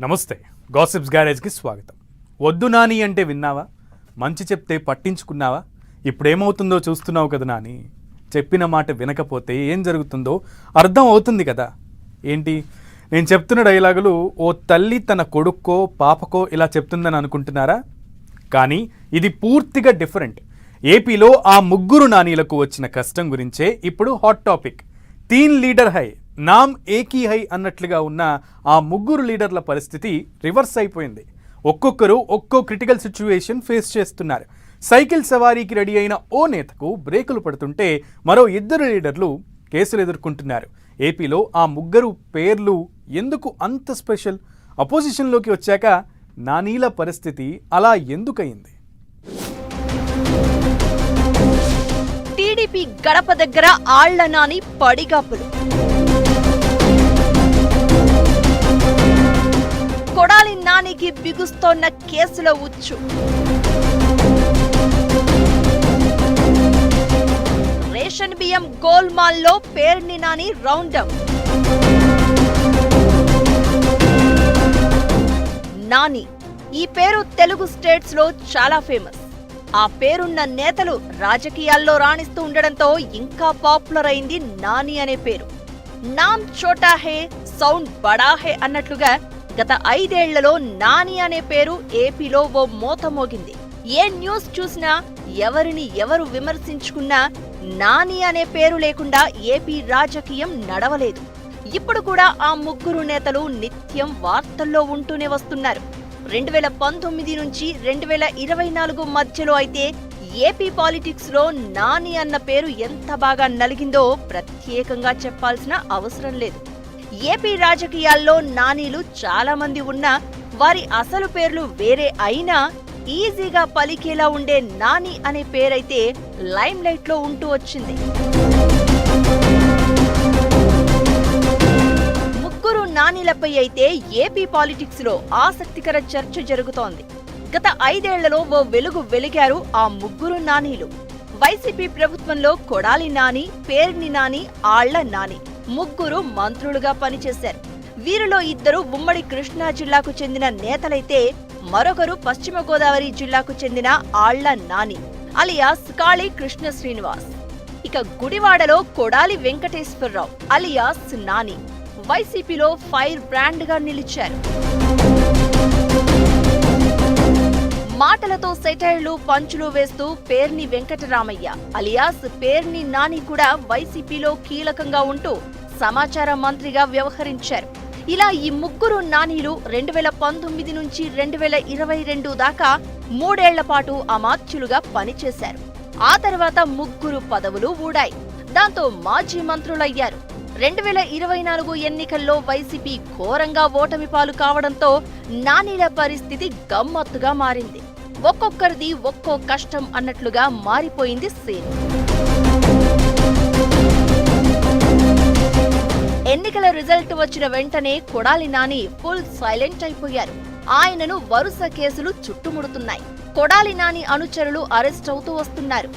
నమస్తే గాసిప్స్ గ్యారేజ్కి స్వాగతం. వద్దు నాని అంటే విన్నావా? మంచి చెప్తే పట్టించుకున్నావా? ఇప్పుడేమవుతుందో చూస్తున్నావు కదా నాని. చెప్పిన మాట వినకపోతే ఏం జరుగుతుందో అర్థం అవుతుంది కదా. ఏంటి నేను చెప్తున్న డైలాగులు ఓ తల్లి తన కొడుక్కో పాపకో ఇలా చెప్తుందని అనుకుంటున్నారా? కానీ ఇది పూర్తిగా డిఫరెంట్. ఏపీలో ఆ ముగ్గురు నానీలకు వచ్చిన కష్టం గురించే ఇప్పుడు హాట్ టాపిక్. తీన్ లీడర్ హై నామ్ ఏకీ హై అన్నట్లుగా ఉన్న ఆ ముగ్గురు లీడర్ల పరిస్థితి రివర్స్ అయిపోయింది. ఒక్కొక్కరు ఒక్కో క్రిటికల్ సిచ్యువేషన్ ఫేస్ చేస్తున్నారు. సైకిల్ సవారీకి రెడీ అయిన ఓ నేతకు బ్రేకులు పడుతుంటే మరో ఇద్దరు లీడర్లు కేసులు ఎదుర్కొంటున్నారు. ఏపీలో ఆ ముగ్గురు పేర్లు ఎందుకు అంత స్పెషల్? అపోజిషన్లోకి వచ్చాక నానీల పరిస్థితి అలా ఎందుకయింది? టీడీపీ గడప దగ్గర ఆళ్ల నాని పడిగాపులు. కొడాలి నానికి బిగుస్తోన్న కేసుల ఉచ్చు. రేషన్ బియ్యం గోల్మాల్లో పేర్ని నాని రౌండప్. నాని ఈ పేరు తెలుగు స్టేట్స్ లో చాలా ఫేమస్. ఆ పేరున్న నేతలు రాజకీయాల్లో రాణిస్తూ ఉండడంతో ఇంకా పాపులర్ అయింది నాని అనే పేరు. నామ్ చోటా హే సౌండ్ బడా హే అన్నట్లుగా గత 5 ఏళ్లలో నాని అనే పేరు ఏపీలో ఓ మోత మోగింది. ఏ న్యూస్ చూసినా ఎవరిని ఎవరు విమర్శించుకున్నా నాని అనే పేరు లేకుండా ఏపీ రాజకీయం నడవలేదు. ఇప్పుడు కూడా ఆ ముగ్గురు నేతలు నిత్యం వార్తల్లో ఉంటూనే వస్తున్నారు. 2019 నుంచి 2024 మధ్యలో అయితే ఏపీ పాలిటిక్స్ లో నాని అన్న పేరు ఎంత బాగా నలిగిందో ప్రత్యేకంగా చెప్పాల్సిన అవసరం లేదు. ఏపీ రాజకీయాల్లో నానీలు చాలా మంది ఉన్నా వారి అసలు పేర్లు వేరే అయినా ఈజీగా పలికేలా ఉండే నాని అనే పేరైతే లైమ్ లైట్ లో ఉంటూ వచ్చింది. ముగ్గురు నానీలపై అయితే ఏపీ పాలిటిక్స్ లో ఆసక్తికర చర్చ జరుగుతోంది. గత 5 ఏళ్లలో ఓ వెలుగు వెలిగారు ఆ ముగ్గురు నానీలు. వైసీపీ ప్రభుత్వంలో కొడాలి నాని, పేర్ని నాని, ఆళ్ల నాని ముగ్గురు మంత్రులుగా పనిచేశారు. వీరిలో ఇద్దరు ఉమ్మడి కృష్ణా జిల్లాకు చెందిన నేతలైతే మరొకరు పశ్చిమ గోదావరి జిల్లాకు చెందిన ఆళ్ల నాని అలియాస్ కాళీ కృష్ణ శ్రీనివాస్. ఇక గుడివాడలో కొడాలి వెంకటేశ్వరరావు అలియాస్ నాని వైసీపీలో ఫైర్ బ్రాండ్ గా నిలిచారు. మాటలతో సెటైర్లు పంచులు వేస్తూ పేర్ని వెంకటరామయ్య అలియాస్ పేర్ని నాని కూడా వైసీపీలో కీలకంగా ఉంటూ సమాచార మంత్రిగా వ్యవహరించారు. ఇలా ఈ ముగ్గురు నానీలు 2019 నుంచి 2022 దాకా 3 ఏళ్ల పాటు అమాత్యులుగా పనిచేశారు. ఆ తర్వాత ముగ్గురు పదవులు ఊడాయి. దాంతో మాజీ మంత్రులయ్యారు. 2024 ఎన్నికల్లో వైసీపీ ఘోరంగా ఓటమి పాలు కావడంతో నానీల పరిస్థితి గమ్మత్తుగా మారింది. ఒక్కొక్కరిది ఒక్కో కష్టం అన్నట్లుగా మారిపోయింది సీన్. ఎన్నికల రిజల్ట్ వచ్చిన వెంటనే కొడాలి నాని ఫుల్ సైలెంట్ అయిపోయారు. ఆయనను వరుస కేసులు చుట్టుముడుతున్నాయి. కొడాలి నాని అనుచరులు అరెస్ట్ అవుతూ వస్తున్నారు.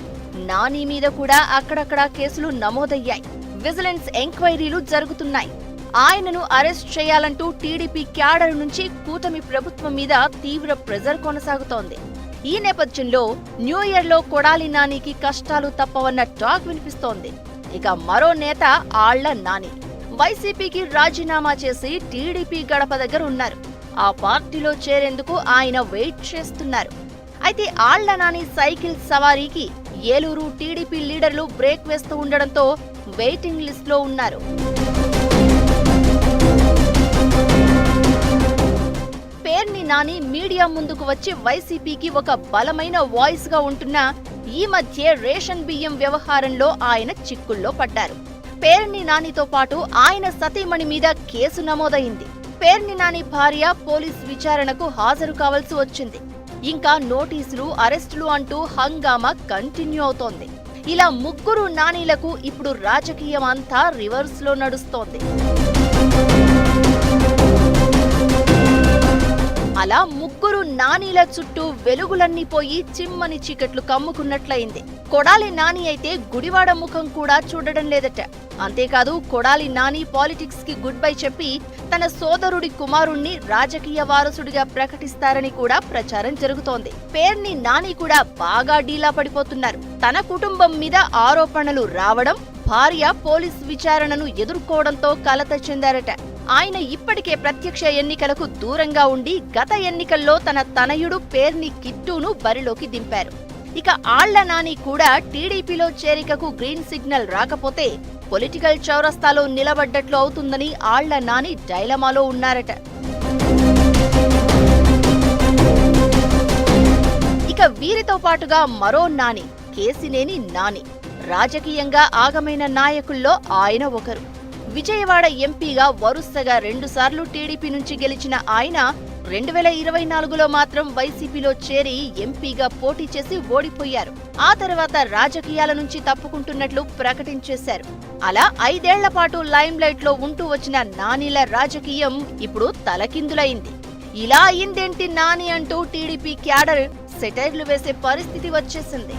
నాని మీద కూడా అక్కడక్కడా కేసులు నమోదయ్యాయి. విజిలెన్స్ ఎంక్వైరీలు జరుగుతున్నాయి. ఆయనను అరెస్ట్ చేయాలంటూ టీడీపీ క్యాడర్ నుంచి కూటమి ప్రభుత్వం మీద తీవ్ర ప్రెజర్ కొనసాగుతోంది. ఈ నేపథ్యంలో న్యూ ఇయర్ లో కొడాలి నానికి కష్టాలు తప్పవన్న టాక్ వినిపిస్తోంది. ఇక మరో నేత ఆళ్ల నాని వైసీపీకి రాజీనామా చేసి టీడీపీ గడప దగ్గర ఉన్నారు. ఆ పార్టీలో చేరేందుకు ఆయన వెయిట్ చేస్తున్నారు. అయితే ఆళ్ల నాని సైకిల్ సవారీకి ఏలూరు టీడీపీ లీడర్లు బ్రేక్ వేస్తూ ఉండడంతో వెయిటింగ్ లిస్ట్ లో ఉన్నారు. పేర్ని నాని మీడియా ముందుకు వచ్చి వైసీపీకి ఒక బలమైన వాయిస్ గా ఉంటున్నా ఈ మధ్య రేషన్ బియ్యం వ్యవహారంలో ఆయన చిక్కుల్లో పడ్డారు. పేర్ని నానితో పాటు ఆయన సతీమణి మీద కేసు నమోదైంది. పేర్ని నాని భార్య పోలీస్ విచారణకు హాజరు కావాల్సి వచ్చింది. ఇంకా నోటీసులు, అరెస్టులు అంటూ హంగామా కంటిన్యూ అవుతోంది. ఇలా ముగ్గురు నానీలకు ఇప్పుడు రాజకీయం అంతా రివర్స్ లో నడుస్తోంది. అలా ముగ్గురు నానీల చుట్టూ వెలుగులన్నీ పోయి చిమ్మని చీకట్లు కమ్ముకున్నట్లయింది. కొడాలి నాని అయితే గుడివాడ ముఖం కూడా చూడడం లేదట. అంతేకాదు కొడాలి నాని పాలిటిక్స్ కి గుడ్ బై చెప్పి తన సోదరుడి కుమారుణ్ణి రాజకీయ వారసుడిగా ప్రకటిస్తారని కూడా ప్రచారం జరుగుతోంది. పేర్ని నాని కూడా బాగా డీలా పడిపోతున్నారు. తన కుటుంబం మీద ఆరోపణలు రావడం, భార్య పోలీస్ విచారణను ఎదుర్కోవడంతో కలత చెందారట. ఆయన ఇప్పటికే ప్రత్యక్ష ఎన్నికలకు దూరంగా ఉండి గత ఎన్నికల్లో తన తనయుడు పేర్ని కిట్టును బరిలోకి దింపారు. ఇక ఆళ్ల నాని కూడా టీడీపీలో చేరికకు గ్రీన్ సిగ్నల్ రాకపోతే పొలిటికల్ చౌరస్తాలో నిలబడ్డట్లు అవుతుందని ఆళ్ల నాని డైలమాలో ఉన్నారట. ఇక వీరితో పాటుగా మరో నాని, కేసినేని నాని. రాజకీయంగా ఆగమైన నాయకుల్లో ఆయన ఒకరు. విజయవాడ ఎంపీగా వరుసగా 2 సార్లు టీడీపీ నుంచి గెలిచిన ఆయన 2024లో మాత్రం వైసీపీలో చేరి ఎంపీగా పోటీ చేసి ఓడిపోయారు. ఆ తర్వాత రాజకీయాల నుంచి తప్పుకుంటున్నట్లు ప్రకటించేశారు. అలా 5 ఏళ్ల పాటు లైమ్ లైట్ లో ఉంటూ వచ్చిన నానిల రాజకీయం ఇప్పుడు తలకిందులైంది. ఇలా అయిందేంటి నాని అంటూ టీడీపీ క్యాడర్ సెటైర్లు వేసే పరిస్థితి వచ్చేసింది.